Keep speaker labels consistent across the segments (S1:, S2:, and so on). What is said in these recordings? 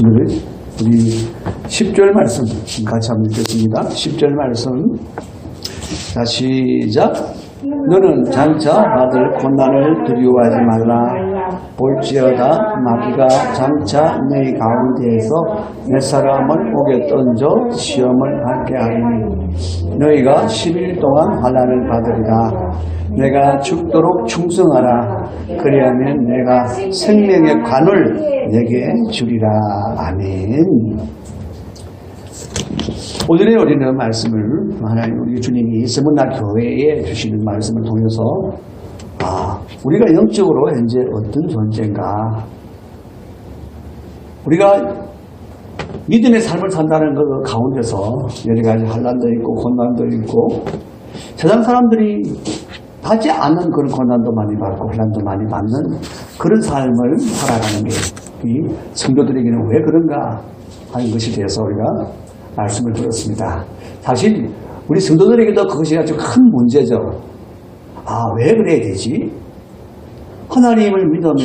S1: 우리 10절 말씀 같이 한번 읽겠습니다. 10절 말씀. 자, 시작. 너는 장차 받을 고난을 두려워하지 말라. 볼지어다 마귀가 장차 너희 가운데에서 내 사람을 옥에 던져 시험을 받게 하리니 너희가 10일 동안 환난을 받으리라. 내가 죽도록 충성하라. 그리하면 내가 생명의 관을 내게 주리라. 아멘. 오늘의 우리는 말씀을 하나님 우리 주님이 세문나 교회에 주시는 말씀을 통해서 우리가 영적으로 현재 어떤 존재인가, 우리가 믿음의 삶을 산다는 그 가운데서 여러 가지 환난도 있고 고난도 있고 세상 사람들이 받지 않는 그런 고난도 많이 받고 환난도 많이 받는 그런 삶을 살아가는 게 이 성도들에게는 왜 그런가 하는 것에 대해서 우리가 말씀을 들었습니다. 사실 우리 성도들에게도 그것이 아주 큰 문제죠. 왜 그래야 되지? 하나님을 믿으면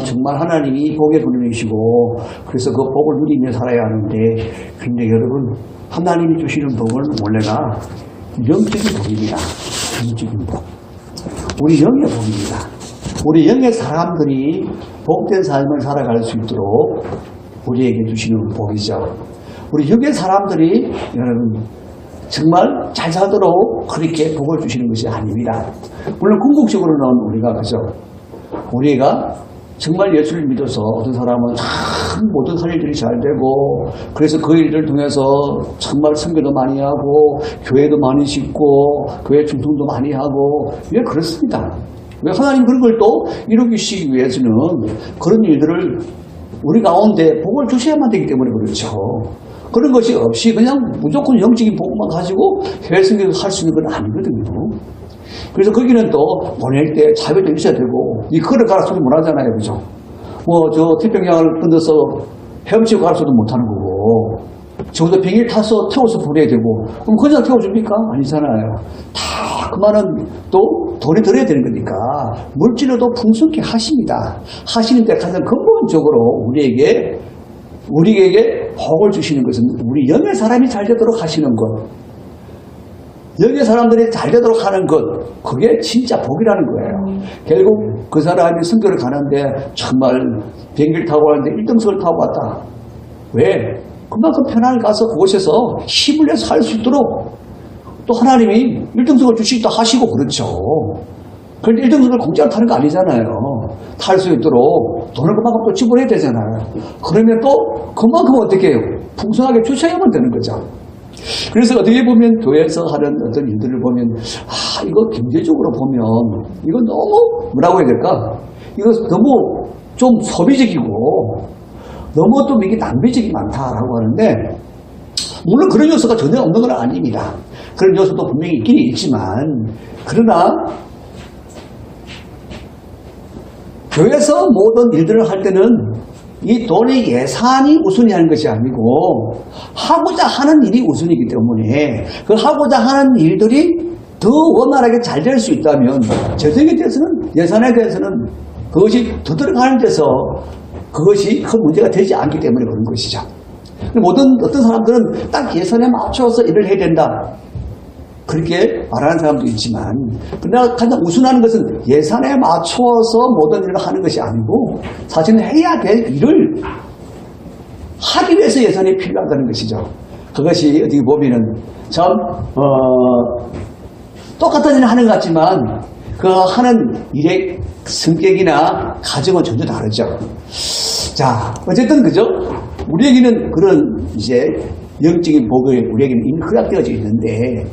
S1: 정말 하나님이 복의 근원이시고 그래서 그 복을 누리며 살아야 하는데, 근데 여러분, 하나님이 주시는 복은 원래가 영적인 복입니다. 영적인 복. 우리 영의 복입니다. 우리 영의 사람들이 복된 삶을 살아갈 수 있도록 우리에게 주시는 복이죠. 우리 영의 사람들이 여러분 정말 잘 살도록 그렇게 복을 주시는 것이 아닙니다. 물론 궁극적으로는 우리가 그죠? 우리가 정말 예수를 믿어서 어떤 사람은 참 모든 할 일들이 잘 되고 그래서 그 일들을 통해서 정말 선교도 많이 하고 교회도 많이 짓고 교회 중통도 많이 하고 왜 그렇습니다. 왜 하나님 그런 걸 또 이루시기 위해서는 그런 일들을 우리 가운데 복을 주셔야만 되기 때문에 그렇죠. 그런 것이 없이 그냥 무조건 영적인 복만 가지고 해외 선교를 할 수 있는 건 아니거든요. 그래서 거기는 또 보낼 때 자비도 있어야 되고, 이 그릇 가르쳐도 못 하잖아요. 그죠? 태평양을 건너서 헤엄치고 가르쳐도 못 하는 거고, 저기서 비행기 타서 태워서 보내야 되고, 그럼 그냥 태워줍니까? 아니잖아요. 다 그 많은 또 돈이 들어야 되는 거니까, 물질로도 풍성케 하십니다. 하시는데 가장 근본적으로 우리에게 복을 주시는 것은 우리 영의 사람이 잘 되도록 하시는 것, 영의 사람들이 잘 되도록 하는 것, 그게 진짜 복이라는 거예요. 결국 그 사람이 선교를 가는데 정말 비행기를 타고 가는데 1등석을 타고 왔다. 왜? 그만큼 편안하게 가서 그곳에서 힘을 내서 살 수 있도록 또 하나님이 1등석을 주시기도 하시고 그렇죠. 그런데 1등석을 공짜로 타는 거 아니잖아요. 탈 수 있도록 돈을 그만큼 또 지불해야 되잖아요. 그러면 또 그만큼 어떻게 해요? 풍성하게 주셔야만 되는 거죠. 그래서 어떻게 보면 교회에서 하는 어떤 일들을 보면 이거 경제적으로 보면 이거 너무 뭐라고 해야 될까? 이거 너무 좀 소비적이고 너무 또 이게 낭비적이 많다라고 하는데, 물론 그런 요소가 전혀 없는 건 아닙니다. 그런 요소도 분명히 있긴 있지만, 그러나 교회에서 모든 일들을 할 때는 이 돈의 예산이 우선이 하는 것이 아니고 하고자 하는 일이 우선이기 때문에 그 하고자 하는 일들이 더 원활하게 잘 될 수 있다면 재정에 대해서는, 예산에 대해서는 그것이 더 들어가는 데서 그것이 큰 문제가 되지 않기 때문에 그런 것이죠. 어떤 사람들은 딱 예산에 맞춰서 일을 해야 된다, 그렇게 말하는 사람도 있지만, 그러나 가장 우선하는 것은 예산에 맞춰서 모든 일을 하는 것이 아니고 사실은 해야 될 일을 하기 위해서 예산이 필요하다는 것이죠. 그것이 어떻게 보면은 참 똑같은 일을 하는 것 같지만 그 하는 일의 성격이나 가정은 전혀 다르죠. 자, 어쨌든 그죠? 우리에게는 그런 이제 영적인 복이 우리에게는 이미 허락되어져 있는데,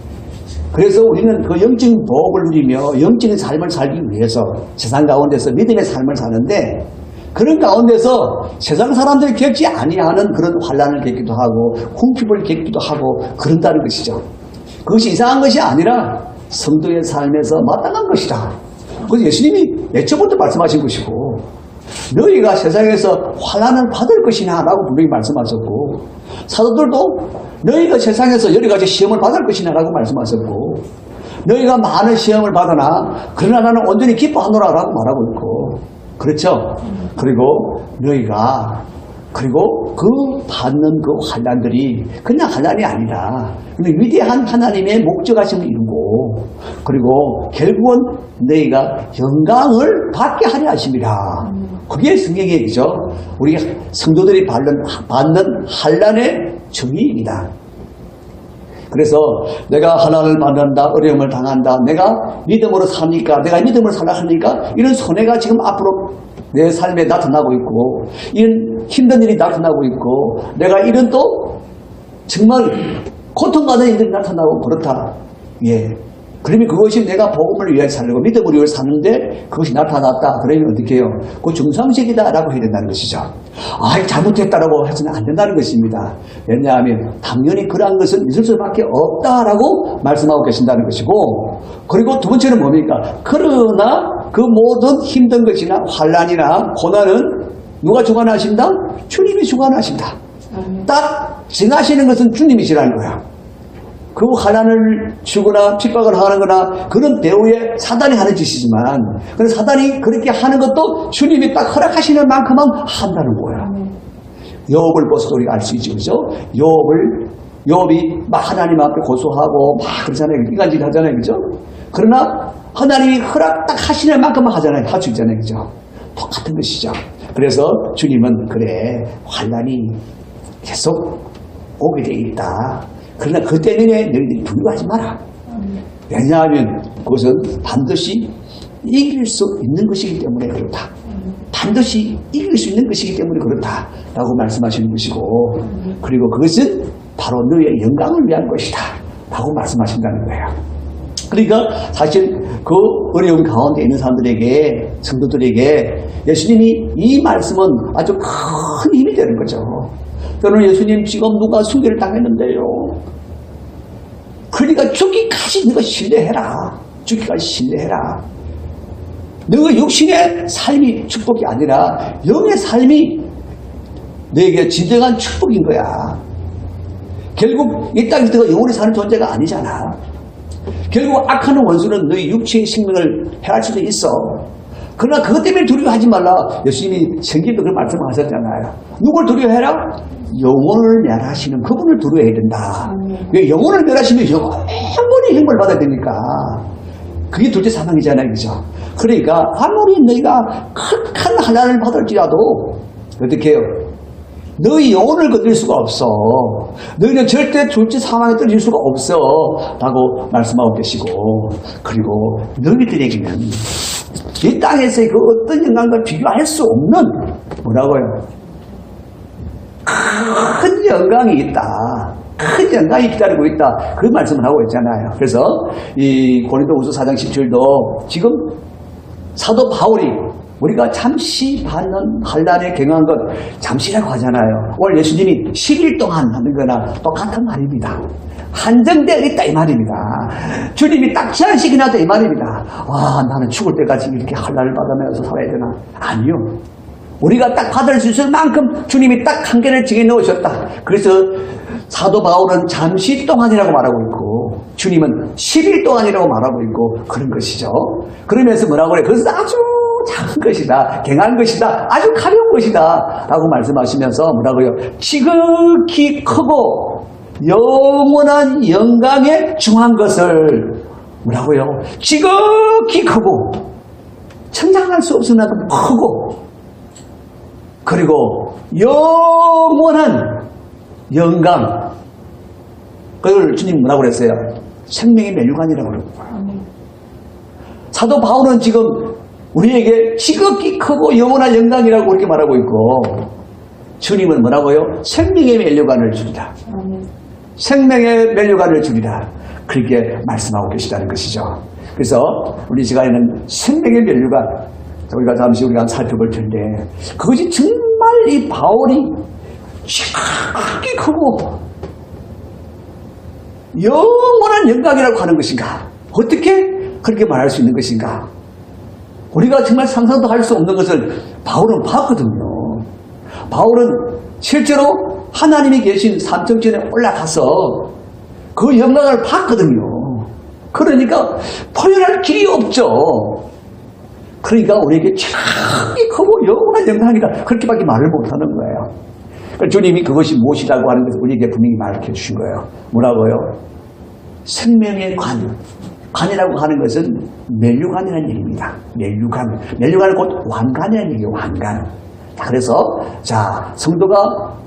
S1: 그래서 우리는 그 영적인 복을 누리며 영적인 삶을 살기 위해서 세상 가운데서 믿음의 삶을 사는데, 그런 가운데서 세상 사람들이 겪지 아니하는 그런 환난을 겪기도 하고 궁핍을 겪기도 하고 그런다는 것이죠. 그것이 이상한 것이 아니라 성도의 삶에서 마땅한 것이다. 그래서 예수님이 애초부터 말씀하신 것이고, 너희가 세상에서 환난을 받을 것이냐 라고 분명히 말씀하셨고, 사도들도 너희가 세상에서 여러 가지 시험을 받을 것이냐 라고 말씀하셨고, 너희가 많은 시험을 받으나 그러나 나는 온전히 기뻐하노라 라고 말하고 있고, 그렇죠? 그리고 너희가 그리고 그 받는 그 환난들이 그냥 환난이 아니라 위대한 하나님의 목적하심을 이루고 그리고 결국은 너희가 영광을 받게 하려 하심이라. 그게 성경의 얘기죠. 우리가 성도들이 받는 환난의 정의입니다. 그래서 내가 하나님을 만난다, 어려움을 당한다, 내가 믿음으로 사니까, 내가 믿음으로 살아 하니까 이런 손해가 지금 앞으로 내 삶에 나타나고 있고 이런 힘든 일이 나타나고 있고 내가 이런 또 정말 고통받는 일이 나타나고 그렇다. 예. 그러면 그것이 내가 복음을 위해 살고 믿음을 위해 사는데 그것이 나타났다. 그러면 어떻게 해요? 그 중상식이다라고 해야 된다는 것이죠. 잘못했다라고 해서는 안 된다는 것입니다. 왜냐하면 당연히 그러한 것은 있을 수밖에 없다라고 말씀하고 계신다는 것이고 그리고 두 번째는 뭡니까? 그러나 그 모든 힘든 것이나 환난이나 고난은 누가 주관하신다? 주님이 주관하신다. 딱 정하시는 것은 주님이시라는 거야. 그 환난을 주거나 핍박을 하는 거나 그런 배후에 사단이 하는 짓이지만 그런 사단이 그렇게 하는 것도 주님이 딱 허락하시는 만큼만 한다는 거야. 욥을 보서도 우리가 알 수 있죠. 그죠? 욥이 막 하나님 앞에 고소하고 막 그러잖아요. 이간질 하잖아요. 그죠? 그러나 하나님이 허락 딱 하시는 만큼만 하잖아요. 할 수 있잖아요. 그죠? 똑같은 것이죠. 그래서 주님은 그래 환난이 계속 오게 돼 있다. 그러나 그 때문에 너희들이 두려워하지 마라. 왜냐하면 그것은 반드시 이길 수 있는 것이기 때문에 그렇다. 반드시 이길 수 있는 것이기 때문에 그렇다. 라고 말씀하시는 것이고 그리고 그것은 바로 너희의 영광을 위한 것이다. 라고 말씀하신다는 거예요. 그러니까 사실 그 어려움 가운데 있는 사람들에게 성도들에게 예수님이 이 말씀은 아주 큰 힘이 되는 거죠. 저는 예수님 지금 누가 순교를 당했는데요. 그러니까 죽기까지 너가 신뢰해라. 죽기까지 신뢰해라. 너가 육신의 삶이 축복이 아니라 영의 삶이 너에게 진정한 축복인 거야. 결국 이 땅에서 너가 영원히 사는 존재가 아니잖아. 결국 악하는 원수는 너희 육체의 생명을 해할 수도 있어. 그러나 그것 때문에 두려워하지 말라. 예수님이 생기도 그 말씀을 하셨잖아요. 누굴 두려워해라? 영혼을 멸하시는 그분을 두려워해야 된다. 왜 영혼을 멸하시면 영원히 형벌 받아야 되니까. 그게 둘째 사망이잖아요. 그죠? 그러니까 아무리 너희가 극한 환난을 받을지라도 어떻게 해요? 너희 영혼을 건들 수가 없어. 너희는 절대 둘째 사망에 떨어질 수가 없어. 라고 말씀하고 계시고 그리고 너희들에게는 이 땅에서의 그 어떤 영광과 비교할 수 없는 뭐라고요? 큰 영광이 있다. 큰 영광이 기다리고 있다. 그 말씀을 하고 있잖아요. 그래서 이 고린도후서 4장 17도 지금 사도 바울이 우리가 잠시 받는 환난에 경한 것 잠시라고 하잖아요. 오늘 예수님이 10일 동안 하는 거나 똑같은 말입니다. 한정되어 있다 이 말입니다. 주님이 딱 제한시켜놨다 이 말입니다. 와 나는 죽을 때까지 이렇게 환난을 받으면서 살아야 되나? 아니요. 우리가 딱 받을 수 있을 만큼 주님이 딱 한계를 정해놓으셨다. 그래서 사도 바울은 잠시 동안이라고 말하고 있고 주님은 10일 동안이라고 말하고 있고 그런 것이죠. 그러면서 뭐라고 그래? 그것은 아주 작은 것이다. 갱한 것이다. 아주 가벼운 것이다. 라고 말씀하시면서 뭐라고요? 지극히 크고 영원한 영광에 중한 것을 뭐라고요? 지극히 크고 청장할 수 없을 만큼 크고 그리고 영원한 영광 그걸 주님 뭐라고 그랬어요? 생명의 면류관이라고 그랬어요. 사도 바울은 지금 우리에게 지극히 크고 영원한 영광이라고 그렇게 말하고 있고 주님은 뭐라고요? 생명의 면류관을 주리라. 생명의 면류관을 주리라. 그렇게 말씀하고 계시다는 것이죠. 그래서 우리 시간에는 생명의 면류관 우리가 잠시 우리가 살펴볼 텐데 그것이 정말 이 바울이 지극히 크고 영원한 영광이라고 하는 것인가? 어떻게 그렇게 말할 수 있는 것인가? 우리가 정말 상상도 할 수 없는 것을 바울은 봤거든요. 바울은 실제로 하나님이 계신 삼층천에 올라가서 그 영광을 봤거든요. 그러니까 표현할 길이 없죠. 그러니까 우리에게 지극히 크고 영원한 영광이다. 그렇게밖에 말을 못하는 거예요. 주님이 그것이 무엇이라고 하는 것을 우리에게 분명히 말해 주신 거예요. 뭐라고요? 생명의 관. 관이라고 하는 것은 멸류관이라는 얘기입니다. 멸류관. 멸류관은 곧 왕관이라는 얘기예요. 왕관. 자, 그래서, 자, 성도가,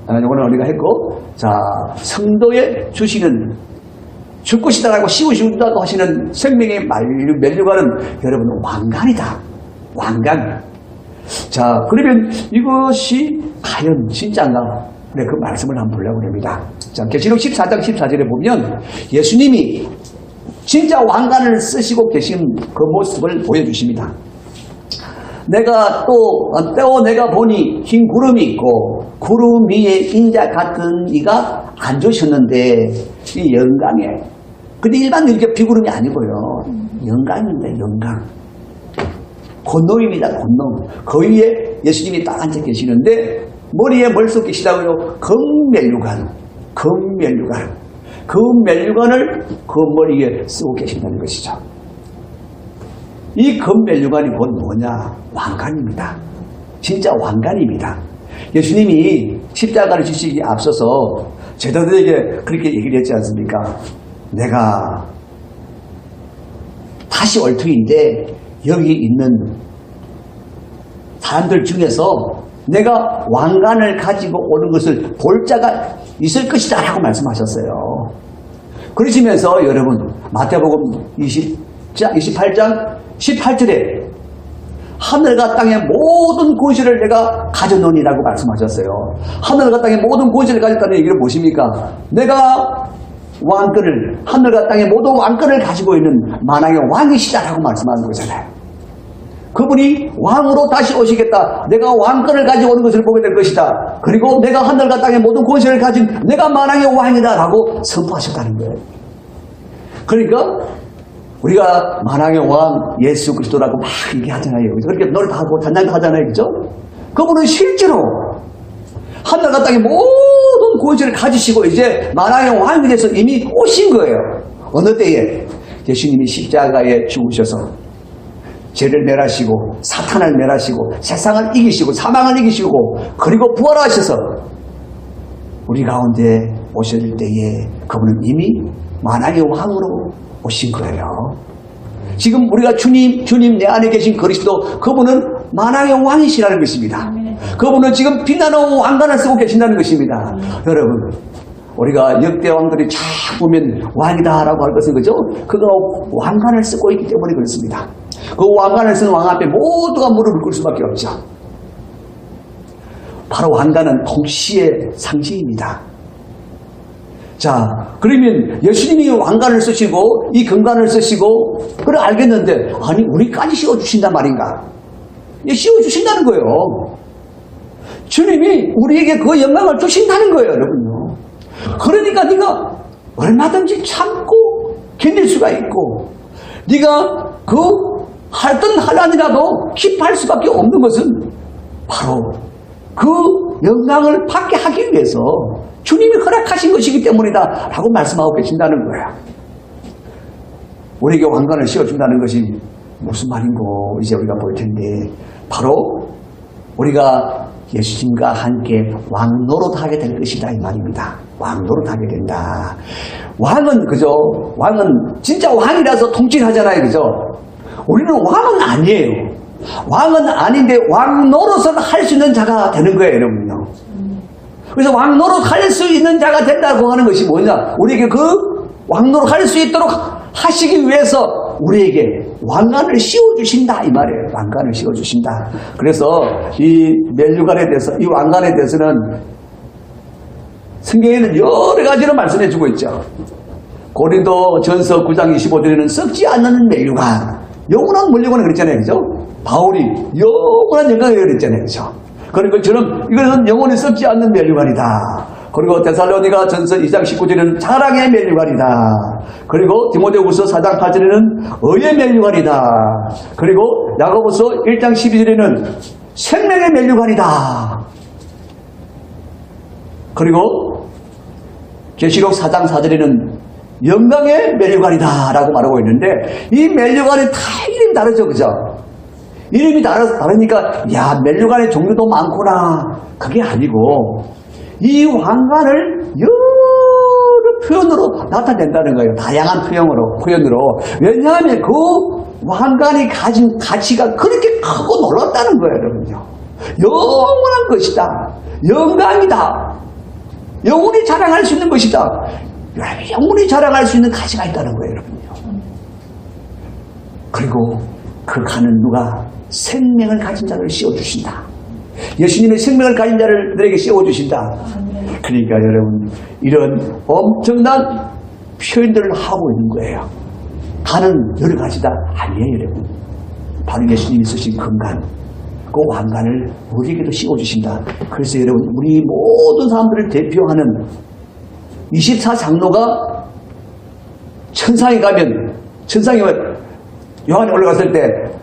S1: 요거는 우리가 했고, 자, 성도에 주시는, 줄 것이다라고 씌우신다고 하시는 생명의 멸류관은 여러분 왕관이다. 왕관. 자, 그러면 이것이 과연 진짜인가? 네, 그 말씀을 한번 보려고 합니다. 자, 계시록 14장 14절에 보면 예수님이 진짜 왕관을 쓰시고 계신 그 모습을 보여주십니다. 내가 보니 흰 구름이 있고 구름 위에 인자 같은 이가 앉으셨는데 이 영광에, 근데 일반 이렇게 비구름이 아니고요. 영광입니다. 영광. 권능입니다. 권능. 그 위에 예수님이 딱 앉아 계시는데 머리에 뭘 쓰고 계시다고요? 금면류관. 금면류관. 그 면류관을 그 머리에 쓰고 계신다는 것이죠. 이 금면류관이 곧 뭐냐? 왕관입니다. 진짜 왕관입니다. 예수님이 십자가를 지시기에 앞서서 제자들에게 그렇게 얘기를 했지 않습니까? 내가 다시 올 터인데 여기 있는 사람들 중에서 내가 왕관을 가지고 오는 것을 볼 자가 있을 것이다 라고 말씀하셨어요. 그러시면서 여러분 마태복음 28장 18절에 하늘과 땅의 모든 권세를 내가 가져놓으니라고 말씀하셨어요. 하늘과 땅의 모든 권세를 가졌다는 얘기를 보십니까? 내가 왕권을, 하늘과 땅의 모든 왕권을 가지고 있는 만왕의 왕이시다라고 말씀하는 거잖아요. 그분이 왕으로 다시 오시겠다. 내가 왕권을 가지고 오는 것을 보게 될 것이다. 그리고 내가 하늘과 땅의 모든 권세를 가진 내가 만왕의 왕이다 라고 선포하셨다는 거예요. 그러니까 우리가 만왕의 왕 예수 그리스도라고 막 얘기하잖아요. 그렇게 노래하고 단장하잖아요. 그죠? 그분은 실제로 하늘과 땅의 모든 권세를 가지시고 이제 만왕의 왕이 돼서 이미 오신 거예요. 어느 때에? 예수님이 십자가에 죽으셔서 죄를 멸하시고 사탄을 멸하시고 세상을 이기시고 사망을 이기시고 그리고 부활하셔서 우리 가운데 오실 때에 그분은 이미 만왕의 왕으로 오신 거예요. 지금 우리가 주님 내 안에 계신 그리스도 그분은 만왕의 왕이시라는 것입니다. 그분은 지금 빛나는 왕관을 쓰고 계신다는 것입니다. 여러분 우리가 역대 왕들이 쫙 보면 왕이다라고 할 것은 그죠? 그가 왕관을 쓰고 있기 때문에 그렇습니다. 그 왕관을 쓴 왕 앞에 모두가 무릎을 꿇을 수밖에 없죠. 바로 왕관은 통치의 상징입니다. 자, 그러면 예수님이 왕관을 쓰시고 이 금관을 쓰시고 그래 알겠는데 아니 우리까지 씌워주신단 말인가? 씌워주신다는 거예요. 주님이 우리에게 그 영광을 주신다는 거예요, 여러분요. 그러니까 네가 얼마든지 참고 견딜 수가 있고 네가 그 어떤 환난이라도 기뻐할 수밖에 없는 것은 바로 그 영광을 받게 하기 위해서 주님이 허락하신 것이기 때문이다 라고 말씀하고 계신다는 거야. 우리에게 왕관을 씌워준다는 것이 무슨 말인고 이제 우리가 볼 텐데 바로 우리가 예수님과 함께 왕노릇하게 될 것이다 이 말입니다. 왕노릇하게 된다. 왕은 그죠? 왕은 진짜 왕이라서 통치하잖아요. 그죠? 우리는 왕은 아니에요. 왕은 아닌데 왕노릇을 할 수 있는 자가 되는 거예요, 여러분요. 그래서 왕노릇 할 수 있는 자가 된다고 하는 것이 뭐냐? 우리에게 그 왕노릇 할 수 있도록 하시기 위해서 우리에게 왕관을 씌워주신다 이 말이에요. 왕관을 씌워주신다. 그래서 이 멸류관에 대해서 이 왕관에 대해서는 성경에는 여러 가지로 말씀해주고 있죠. 고린도 전서 9장 25절에는 썩지 않는 멸류관 영원한 물려관을 그랬잖아요. 그죠? 바울이 영원한 영광을 그랬잖아요. 그죠? 그런 것처럼 이것은 영원히 썩지 않는 멸류관이다. 그리고 데살로니가 전서 2장 19절에는 사랑의 멸류관이다. 그리고 디모데후서 4장 8절에는 의의 멸류관이다. 그리고 야고보서 1장 12절에는 생명의 멸류관이다. 그리고 계시록 4장 4절에는 영광의 멸류관이다 라고 말하고 있는데 이 멸류관이 다 이름이 다르죠. 그죠? 이름이 다르니까 야 멸류관의 종류도 많구나 그게 아니고 이 왕관을 여러 표현으로 나타낸다는 거예요. 다양한 표현으로. 왜냐하면 그 왕관이 가진 가치가 그렇게 크고 놀랍다는 거예요, 여러분요. 영원한 것이다. 영광이다. 영원히 자랑할 수 있는 것이다. 영원히 자랑할 수 있는 가치가 있다는 거예요, 여러분요. 그리고 그 가는 누가 생명을 가진 자를 씌워주신다. 예수님의 생명을 가진 자를 너에게 씌워주신다. 그러니까 여러분, 이런 엄청난 표현들을 하고 있는 거예요. 가는 여러 가지다. 아니에요, 여러분. 바로 예수님이 쓰신 금관, 그 왕관을 우리에게도 씌워주신다. 그래서 여러분, 우리 모든 사람들을 대표하는 24장로가 천상에 가면, 요한이 올라갔을 때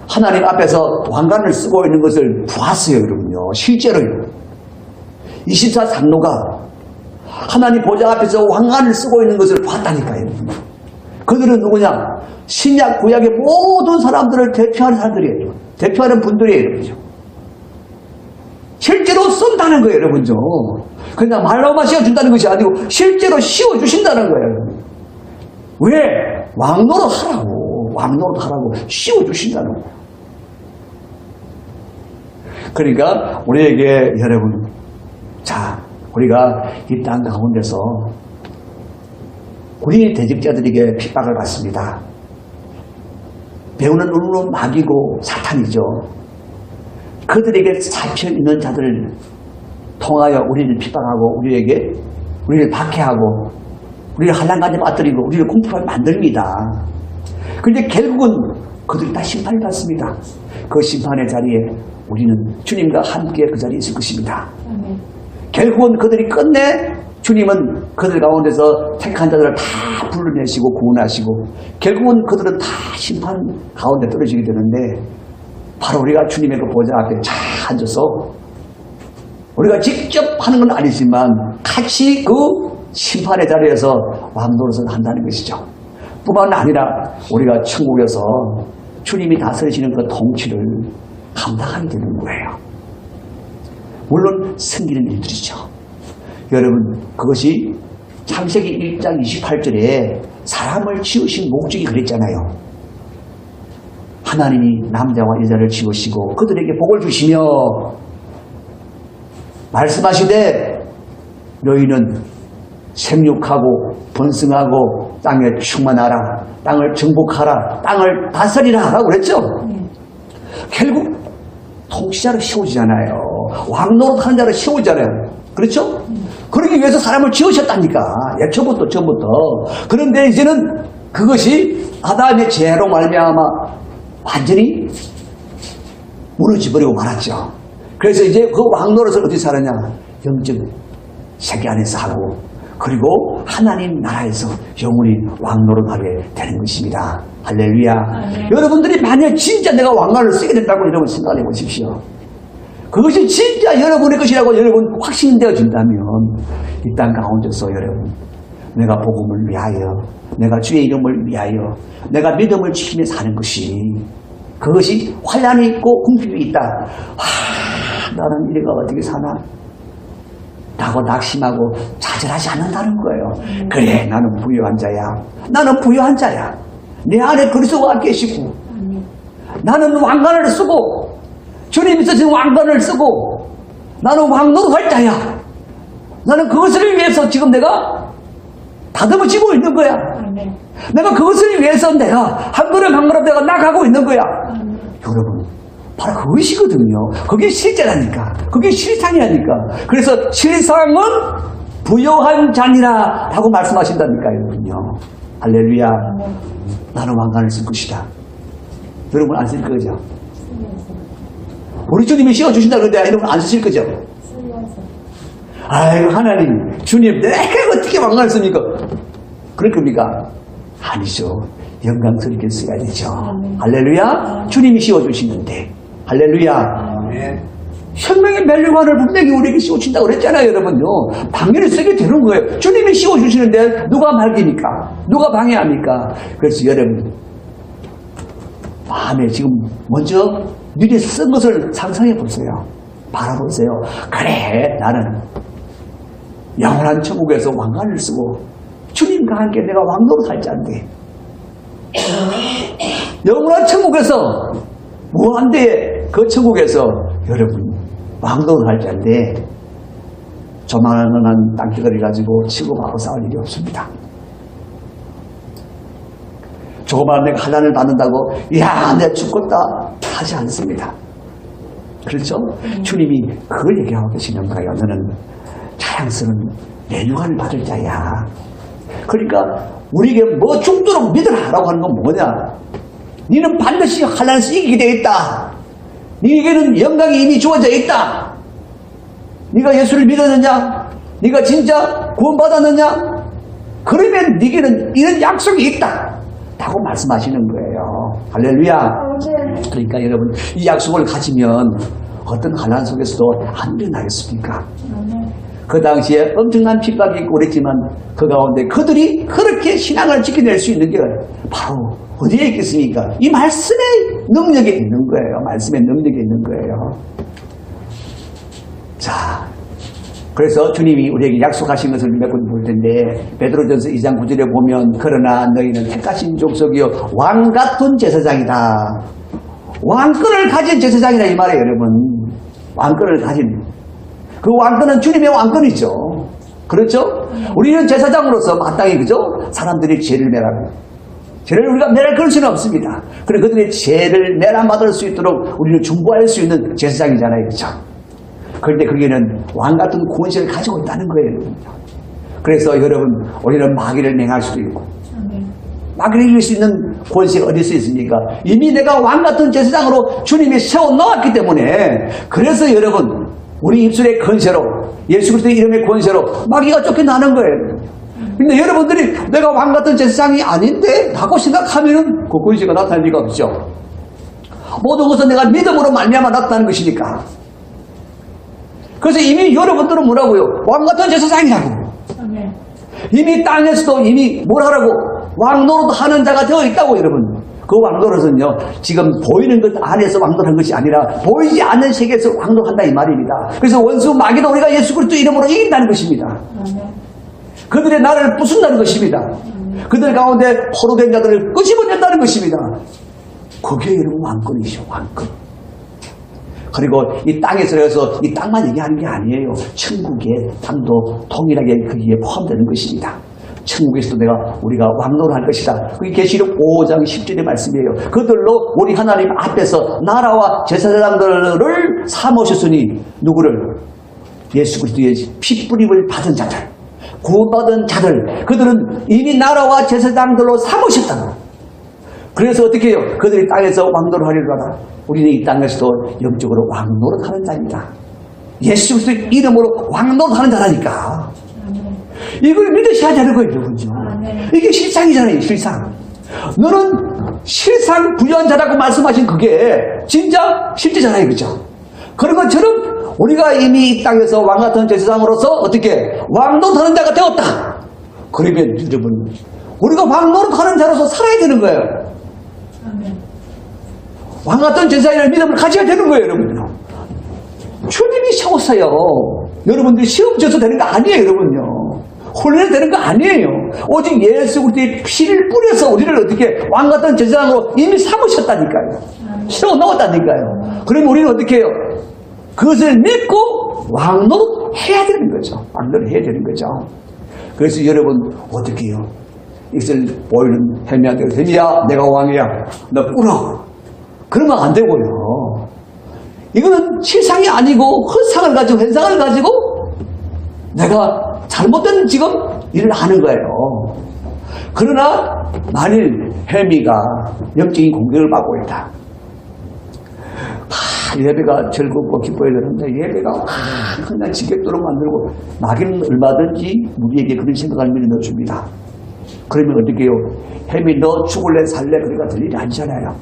S1: 하나님 앞에서 왕관을 쓰고 있는 것을 보았어요, 여러분요. 실제로요. 24장로가 하나님 보좌 앞에서 왕관을 쓰고 있는 것을 봤다니까요. 그들은 누구냐? 신약, 구약의 모든 사람들을 대표하는 사람들이에요. 대표하는 분들이에요, 여러분요. 실제로 쓴다는 거예요, 여러분요. 그냥 말로만 씌워준다는 것이 아니고 실제로 씌워주신다는 거예요. 왜? 왕노릇 하라고 씌워주신다는 거예요. 그러니까 우리에게 여러분, 자, 우리가 이 땅 가운데서 우리 대직자들에게 핍박을 받습니다. 배우는 눈으로 마귀고 사탄이죠. 그들에게 잡혀있는 자들을 통하여 우리를 핍박하고 우리를 박해하고 우리를 한란간에 빠뜨리고 우리를 공포하게 만듭니다. 그런데 결국은 그들이 다 심판을 받습니다. 그 심판의 자리에 우리는 주님과 함께 그 자리에 있을 것입니다. 결국은 그들이 끝내 주님은 그들 가운데서 택한 자들을 다 불러내시고 구원하시고 결국은 그들은 다 심판 가운데 떨어지게 되는데 바로 우리가 주님의 그 보좌 앞에 잘 앉아서 우리가 직접 하는 건 아니지만 같이 그 심판의 자리에서 왕노릇을 한다는 것이죠. 뿐만 아니라 우리가 천국에서 주님이 다스리시는 그 통치를 감당하게 되는 거예요. 물론 생기는 일들이죠. 여러분, 그것이 창세기 1장 28절에 사람을 지으신 목적이 그랬잖아요. 하나님이 남자와 여자를 지으시고 그들에게 복을 주시며 말씀하시되 너희는 생육하고 번성하고 땅에 충만하라, 땅을 정복하라, 땅을 다스리라 라고 그랬죠. 결국 통치자로 세우잖아요. 왕노릇하는 자로 세우잖아요. 그렇죠? 그러기 위해서 사람을 지으셨다니까. 예초부터 전부터. 그런데 이제는 그것이 아담의 죄로 말미암아 완전히 무너져버리고 말았죠. 그래서 이제 그 왕노릇을 어떻게 살았냐? 영적 세계 안에서 하고 그리고 하나님 나라에서 영원히 왕노릇하게 되는 것입니다. 할렐루야. 여러분들이 만약 진짜 내가 왕관을 쓰게 된다고 여러분 생각해 보십시오. 그것이 진짜 여러분의 것이라고 여러분 확신되어진다면 이 땅 가운데서 여러분 내가 복음을 위하여 내가 주의 이름을 위하여 내가 믿음을 지키며 사는 것이 그것이 환난이 있고 궁핍이 있다. 나는 이래가 어떻게 사나? 라고 낙심하고 좌절하지 않는다는 거예요. 그래, 나는 부유한 자야. 나는 부유한 자야. 내 안에 그리스도가 계시고 나는 왕관을 쓰고 주님이 쓰신 왕관을 쓰고 나는 왕노릇할 자야. 나는 그것을 위해서 지금 내가 다듬어지고 있는 거야. 내가 그것을 위해서 내가 한 걸음 한 걸음 내가 나가고 있는 거야. 여러분, 바로 그것이거든요. 그게 실제라니까. 그게 실상이라니까. 그래서 실상은 부요한 자니라 라고 말씀하신다니까요. 여러분요. 할렐루야. 나는 왕관을 쓸 것이다. 여러분 안 쓸 거죠? 우리 주님이 씌워주신다 그런데 여러분 안 쓰실 거죠? 아이고 하나님 주님 내가 어떻게 왕관을 씁니까? 그럴 겁니까? 아니죠. 영광스럽게 써야 되죠. 할렐루야. 주님이 씌워주시는데 할렐루야. 생명의 멜리관을 분명히 우리에게 씌워준다고 그랬잖아요. 여러분요. 당연히 쓰게 되는 거예요. 주님이 씌워주시는데 누가 말깁니까? 누가 방해합니까? 그래서 여러분 마음에 지금 먼저 미리 쓴 것을 상상해 보세요. 바라보세요. 그래, 나는 영원한 천국에서 왕관을 쓰고 주님과 함께 내가 왕노로 살자는데 영원한 천국에서 무한대의 그 천국에서 여러분 왕노로 살자인데 조만한 땅덩어리 가지고 치고받고 싸울 일이 없습니다. 조그마한 내가 환난을 받는다고 야 내가 죽겠다 하지 않습니다. 그렇죠? 주님이 그걸 얘기하고 계시는 거예요. 너는 자랑스러운 멸류관을 받을 자야. 그러니까 우리에게 뭐 죽도록 믿으라 라고 하는 건 뭐냐? 너는 반드시 환난에서 이기게 되어 있다. 너에게는 영광이 이미 주어져 있다. 네가 예수를 믿었느냐? 네가 진짜 구원받았느냐? 그러면 네게는 이런 약속이 있다 라고 말씀하시는 거예요. 할렐루야. 그러니까 여러분 이 약속을 가지면 어떤 환난 속에서도 안 일어나겠습니까? 그 당시에 엄청난 핍박이 있고 그랬지만 그 가운데 그들이 그렇게 신앙을 지켜낼 수 있는 게 바로 어디에 있겠습니까? 이 말씀의 능력에 있는 거예요. 말씀의 능력에 있는 거예요. 자, 그래서 주님이 우리에게 약속하신 것을 몇 번 볼 텐데 베드로전서 2장 9절에 보면 그러나 너희는 택하신 족속이요 왕 같은 제사장이다. 왕권을 가진 제사장이다 이 말이에요. 여러분 왕권을 가진 그 왕권은 주님의 왕권이죠. 그렇죠? 우리는 제사장으로서 마땅히 그죠? 사람들이 죄를 매라고 죄를 우리가 매랄 그럴 수는 없습니다. 그래 그들의 죄를 매람받을 수 있도록 우리는 중보할 수 있는 제사장이잖아요. 그렇죠? 그런데 그게는 왕같은 권세를 가지고 있다는 거예요. 그래서 여러분 우리는 마귀를 맹할 수도 있고 마귀를 이길 수 있는 권세가 어디서 있습니까? 이미 내가 왕같은 제사장으로 주님이 세워놓았기 때문에 그래서 여러분 우리 입술의 권세로 예수 그리스도의 이름의 권세로 마귀가 쫓겨나는 거예요. 근데 여러분들이 내가 왕같은 제사장이 아닌데 라고 생각하면은 그 권세가 나타날 리가 없죠. 모든 것은 내가 믿음으로 말미암아 나타나는 것이니까. 그래서 이미 여러분들은 뭐라고요? 왕같은 제사장이라고. 이미 땅에서도 이미 뭘 하라고? 왕노릇 하는 자가 되어 있다고 여러분. 그 왕노릇은요 지금 보이는 것 안에서 왕노릇한 것이 아니라 보이지 않는 세계에서 왕노릇한다 이 말입니다. 그래서 원수 마귀도 우리가 예수 그리스도 이름으로 이긴다는 것입니다. 그들의 나라를 부순다는 것입니다. 그들 가운데 포로된 자들을 끄집어낸다는 것입니다. 그게 여러분 왕권이죠. 왕권. 그리고 이 땅에서 해서 이 땅만 얘기하는 게 아니에요. 천국의 땅도 동일하게 거기에 포함되는 것입니다. 천국에서도 우리가 왕노릇할 것이다. 그게 계시록 5장 10절의 말씀이에요. 그들로 우리 하나님 앞에서 나라와 제사장들을 삼으셨으니 누구를? 예수 그리스도의 피뿌림을 받은 자들, 구원받은 자들, 그들은 이미 나라와 제사장들로 삼으셨다고. 그래서 어떻게 해요? 그들이 땅에서 왕노릇하리로다. 우리는 이 땅에서도 영적으로 왕노릇하는 자입니다. 예수 그리스도의 이름으로 왕노릇하는 자라니까. 이걸 믿으셔야 되는 거예요, 여러분요. 이게 실상이잖아요, 실상. 너는 실상 부유한 자라고 말씀하신 그게 진짜 실제잖아요, 그죠? 그런 것처럼 우리가 이미 이 땅에서 왕 같은 제사장으로서 어떻게 왕노릇하는 자가 되었다. 그러면 여러분, 우리가 왕노릇하는 자로서 살아야 되는 거예요. 왕 같은 제사장이라는 믿음을 가져야 되는 거예요, 여러분요. 주님이 세웠어요. 여러분들이 시험 져서 되는 거 아니에요, 여러분요. 혼내야 되는 거 아니에요. 오직 예수 그리스도의 피를 뿌려서 우리를 어떻게 왕 같은 제사장으로 이미 삼으셨다니까요. 세워 넣었다니까요. 그러면 우리는 어떻게 해요? 그것을 믿고 왕노릇 해야 되는 거죠. 왕노릇 해야 되는 거죠. 그래서 여러분 어떻게 해요? 이것을 보이는 헬미한테 헬미야 내가 왕이야. 너 꿇어. 그러면 안 되고요. 이거는 실상이 아니고 헛상을 가지고 현상을 가지고 내가 잘못된 지금 일을 하는 거예요. 그러나 만일 헬미가 영적인 공격을 받고 있다. 예배가 즐겁고 기뻐야 되는데 예배가 그냥 지겹도록 만들고 마귀는 얼마든지 우리에게 그런 생각을 밀어넣어줍니다. 그러면 어떻게 해요? 헬미 너 죽을래 살래 그러니까 될 일이 아니잖아요.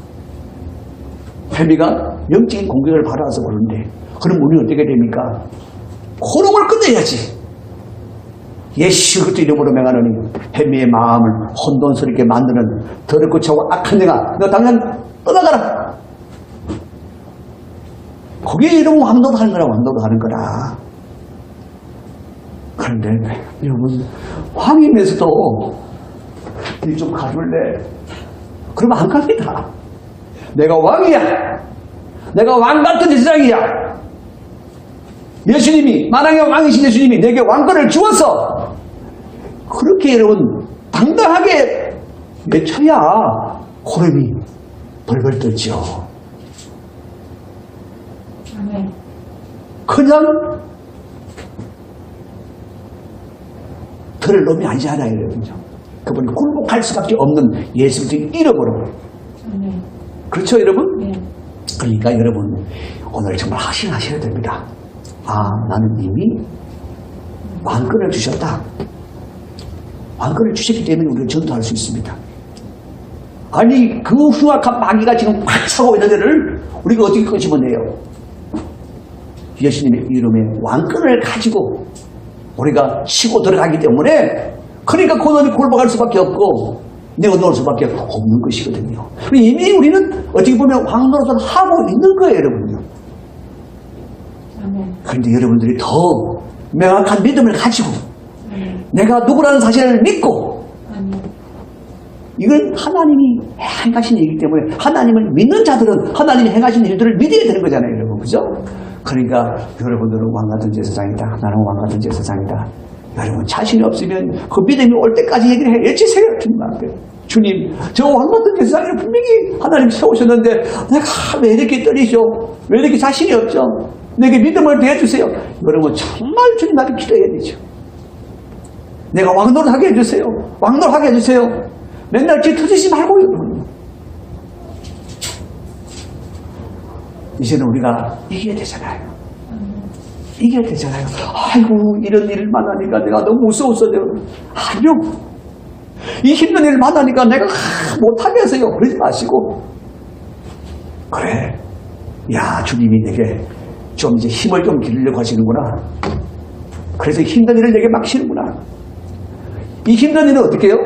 S1: 헬미가 영적인 공격을 받아서 그러는데 그럼 우리는 어떻게 됩니까? 호롱을 끝내야지. 예수 그리스도 이름으로 맹하노니 헬미의 마음을 혼돈스럽게 만드는 더럽고 차고 악한 영아 너 당장 떠나가라. 그게 이름 왕노릇 하는 거라 왕노릇 하는 거라. 그런데 여러분 왕이면서도 니 좀 가줄래? 그러면 안 갑니다. 내가 왕이야. 내가 왕 같은 제사장이야. 예수님이 만왕의 왕이신 예수님이 내게 왕권을 주어서 그렇게 여러분 당당하게 외쳐야 호름이 벌벌 떨죠. 그냥 들을 놈이 아니잖아요, 여러분요. 그분이 굴복할 수밖에 없는 예수 그리스도의 이름으로. 그렇죠, 여러분? 그러니까 여러분 오늘 정말 확신하셔야 됩니다. 아, 나는 이미 왕권을 주셨다. 왕권을 주셨기 때문에 우리가 전도할 수 있습니다. 아니 그 흉악한 마귀가 지금 팍 차고 있는 데를 우리가 어떻게 끄집어내요? 예수님의 이름의 왕권을 가지고 우리가 치고 들어가기 때문에 그러니까 고난이 굴복할 수밖에 없고 내가 놓을 수밖에 없는 것이거든요. 이미 우리는 어떻게 보면 왕노릇을 하고 있는 거예요, 여러분요. 그런데 여러분들이 더 명확한 믿음을 가지고 내가 누구라는 사실을 믿고 이건 하나님이 행하신 일이기 때문에 하나님을 믿는 자들은 하나님이 행하신 일들을 믿어야 되는 거잖아요, 여러분. 그죠? 그러니까 여러분들은 왕같은 제사장이다. 나는 왕같은 제사장이다. 여러분 자신이 없으면 그 믿음이 올 때까지 얘기를 해. 외치세요. 주님한테. 주님, 저 왕같은 제사장을 분명히 하나님 세우셨는데 내가 왜 이렇게 떨리죠? 왜 이렇게 자신이 없죠? 내게 믿음을 대해주세요. 여러분 정말 주님한테 기도해야 되죠. 내가 왕노릇 하게 해주세요. 왕노릇 하게 해주세요. 맨날 쥐 터지지 말고 여러분. 이제는 우리가 이겨야 되잖아요. 이겨야 되잖아요. 아이고 이런 일을 만나니까 내가 너무 무서웠어요. 아니요. 이 힘든 일을 만나니까 내가 못하겠어요. 그러지 마시고 그래. 야 주님이 내게 좀 이제 힘을 좀 기르려고 하시는구나. 그래서 힘든 일을 내게 맡기시는구나. 이 힘든 일은 어떻게 해요?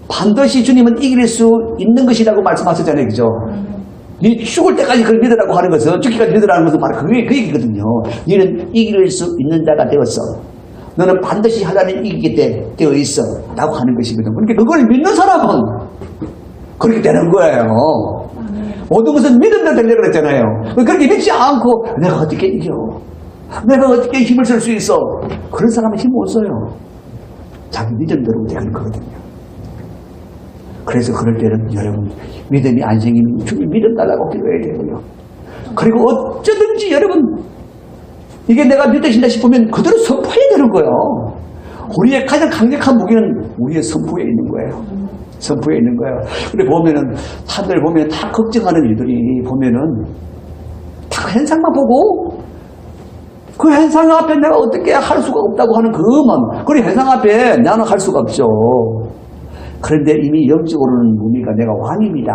S1: 반드시 주님은 이길 수 있는 것이라고 말씀하셨잖아요. 그죠? 니 죽을 때까지 그걸 믿으라고 하는 것은 죽기까지 믿으라는 것은 바로 그 얘기거든요. 너는 이길 수 있는 자가 되었어. 너는 반드시 하나님 이기게 되어 있어. 라고 하는 것이거든. 그러니까 그걸 믿는 사람은 그렇게 되는 거예요. 모든 것은 믿음대로 되려고 그랬잖아요. 그렇게 믿지 않고 내가 어떻게 이겨? 내가 어떻게 힘을 쓸 수 있어? 그런 사람은 힘 못 써요. 자기 믿음대로 되는 거거든요. 그래서 그럴 때는 여러분 믿음이 안 생기면 주님 믿음 달라고 기도해야 되고요. 그리고 어쩌든지 여러분 이게 내가 믿으신다 싶으면 그대로 선포해야 되는 거예요. 우리의 가장 강력한 무기는 우리의 선포에 있는 거예요. 선포에 있는 거예요. 근데 보면은 사람들 보면 다 걱정하는 일들이 보면은 다 현상만 보고 그 현상 앞에 내가 어떻게 할 수가 없다고 하는 그것만. 그 현상 앞에 나는 할 수가 없죠. 그런데 이미 영적으로는 뭡니까? 내가 왕입니다.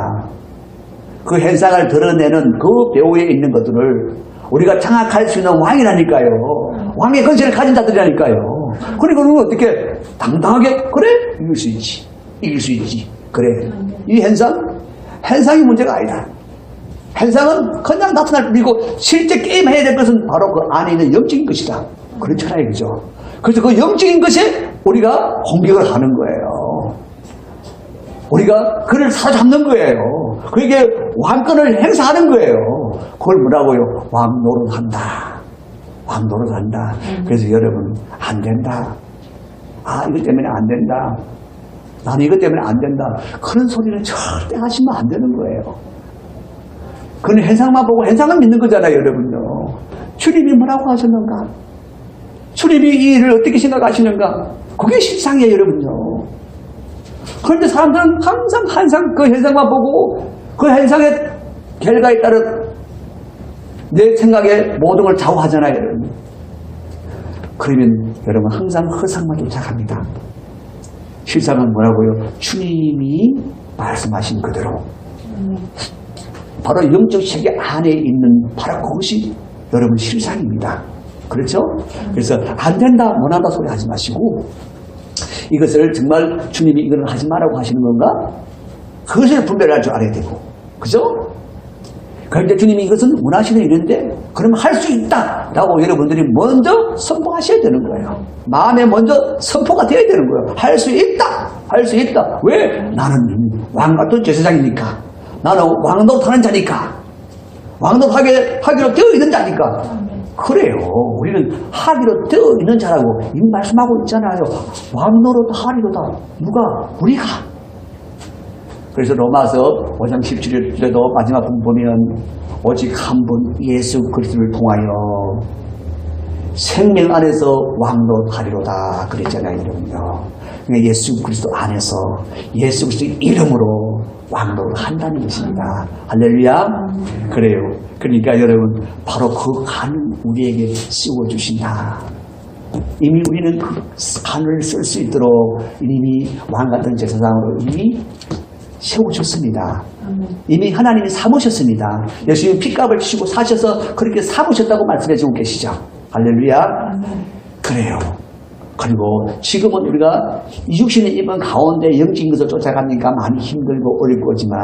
S1: 그 현상을 드러내는 그 배후에 있는 것들을 우리가 장악할 수 있는 왕이라니까요. 왕의 권세를 가진 자들이라니까요. 그러니까 우리는 어떻게 당당하게 그래? 이길 수 있지. 이길 수 있지. 그래. 이 현상이 문제가 아니다. 현상은 그냥 나타날 뿐이고 실제 게임해야 될 것은 바로 그 안에 있는 영적인 것이다. 그렇잖아요. 그죠? 그래서 그 영적인 것에 우리가 공격을 하는 거예요. 우리가 그를 사로잡는 거예요. 그게 왕권을 행사하는 거예요. 그걸 뭐라고요? 왕노릇한다. 왕노릇한다. 그래서 여러분 안 된다. 아 이것 때문에 안 된다. 나는 이것 때문에 안 된다. 그런 소리는 절대 하시면 안 되는 거예요. 그건 현상만 보고 현상을 믿는 거잖아요, 여러분요. 주님이 뭐라고 하셨는가? 주님이 이 일을 어떻게 생각하시는가? 그게 실상이에요, 여러분요. 그런데 사람들은 항상 그 현상만 보고 그 현상의 결과에 따른 내 생각에 모든 걸 좌우하잖아요, 여러분. 그러면 여러분 항상 허상만 쫓아갑니다. 실상은 뭐라고요? 주님이 말씀하신 그대로 바로 영적 세계 안에 있는 바로 그것이 여러분 실상입니다. 그렇죠? 그래서 안 된다, 못한다 소리 하지 마시고 이것을 정말 주님이 이걸 하지 말라고 하시는 건가? 그것을 분별할 줄 알아야 되고, 그죠? 그런데 주님이 이것은 원하시는 일인데 그럼 할 수 있다라고 여러분들이 먼저 선포하셔야 되는 거예요. 마음에 먼저 선포가 되어야 되는 거예요. 할 수 있다. 할 수 있다. 왜? 나는 왕 같은 제사장이니까. 나는 왕노릇 하는 자니까. 왕노릇 하기로 되어 있는 자니까. 그래요. 우리는 하기로 되어 있는 자라고 이미 말씀하고 있잖아요. 왕노릇 하리로다. 누가? 우리가. 그래서 로마서 5장 17절에도 마지막 부분 보면 오직 한 분 예수 그리스도를 통하여 생명 안에서 왕노릇하리로다 그랬잖아요. 여러분요. 예수 그리스도 안에서 예수 그리스도의 이름으로 왕노릇 한다는 것입니다. 할렐루야. 그래요. 그러니까 여러분 바로 그 간을 우리에게 씌워주신다. 이미 우리는 그 간을 쓸 수 있도록 이미 왕같은 제사장으로 이미 세우셨습니다. 이미 하나님이 삼으셨습니다. 예수님 핏값을 치고 사셔서 그렇게 삼으셨다고 말씀해주고 계시죠. 할렐루야. 그래요. 그리고 지금은 우리가 육신의 입은 가운데 영적인 것을 쫓아가니까 많이 힘들고 어렵고 하지만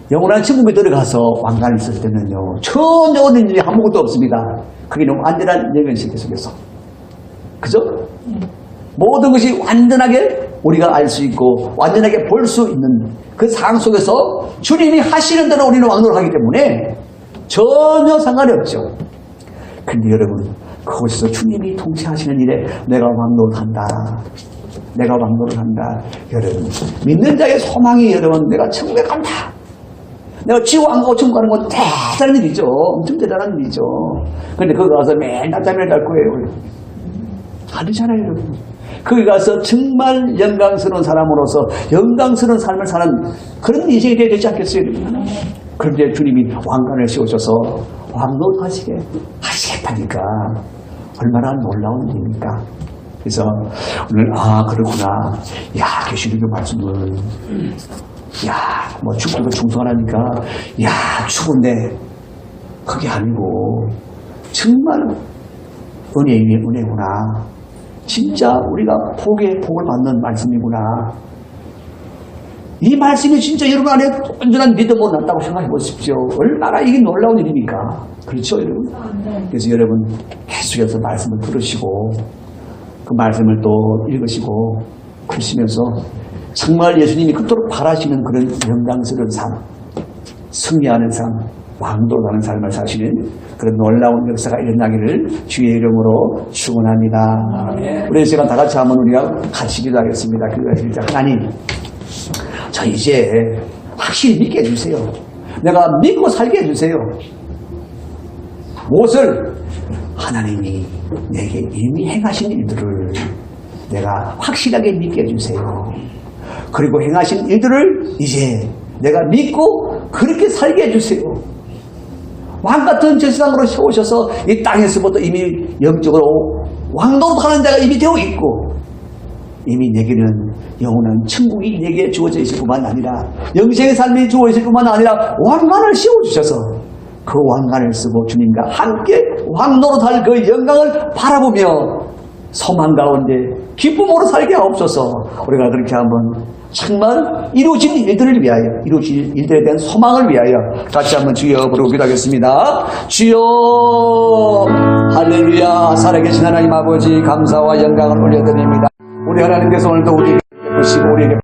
S1: 영원한 천국에 들어가서 왕관을 있을 때는요 전혀 어려운 일이 아무것도 없습니다. 그게 너무 안전한 영원 세계 속에서. 그죠? 모든 것이 완전하게 우리가 알 수 있고 완전하게 볼 수 있는 그 상황 속에서 주님이 하시는 대로 우리는 왕노릇 하기 때문에 전혀 상관이 없죠. 근데 여러분 그곳에서 주님이 통치하시는 일에 내가 왕노릇 한다. 내가 왕노릇 한다. 여러분 믿는 자의 소망이 여러분 내가 천국에 간다. 내가 지구 안 가고 천국 가는 건 대단한 일이죠. 엄청 대단한 일이죠. 근데 거기 가서 매일 낮잠을 잘 거예요. 아니잖아요, 여러분. 거기 가서 정말 영광스러운 사람으로서 영광스러운 삶을 사는 그런 인생이 되어야 되지 않겠어요, 여러분? 그런데 주님이 왕관을 씌우셔서 왕노릇 하시겠다니까 얼마나 놀라운 일입니까? 그래서 오늘 그렇구나. 야, 계시록의 말씀을 뭐 죽기도 충성하니까 죽은데 그게 아니고 정말 은혜의 은혜구나. 진짜 우리가 복의 복을 받는 말씀이구나. 이 말씀이 진짜 여러분 안에 온전한 믿음으로 났다고 생각해 보십시오. 얼마나 이게 놀라운 일입니까? 그렇죠, 여러분? 그래서 여러분 계속해서 말씀을 들으시고 그 말씀을 또 읽으시고 그러시면서 정말 예수님이 그토록 바라시는 그런 영광스러운 삶, 승리하는 삶, 왕도하는 삶을 사시는 그런 놀라운 역사가 일어나기를 주의 이름으로 축원합니다. 우리 시간 다 같이 한번 우리가 같이 기도하겠습니다. 기도하시자. 하나님, 저 이제 확실히 믿게 해주세요. 내가 믿고 살게 해주세요. 무엇을? 하나님이 내게 이미 행하신 일들을 내가 확실하게 믿게 해주세요. 그리고 행하신 일들을 이제 내가 믿고 그렇게 살게 해주세요. 왕같은 제사장으로 세우셔서 이 땅에서부터 이미 영적으로 왕노릇하는 자가 이미 되어 있고 이미 내게는 영원한 천국이 내게 주어져 있을 뿐만 아니라 영생의 삶이 주어져 있을 뿐만 아니라 왕관을 씌워주셔서 그 왕관을 쓰고 주님과 함께 왕노릇할 그 영광을 바라보며 소망 가운데 기쁨으로 살게 하옵소서. 우리가 그렇게 한번 정말 이루어진 일들을 위하여 이루어진 일들에 대한 소망을 위하여 같이 한번 주여 부르고 기도하겠습니다. 주여 할렐루야. 살아계신 하나님 아버지 감사와 영광을 올려드립니다. 우리 하나님께서 오늘도 우리에게 보시고 우리에게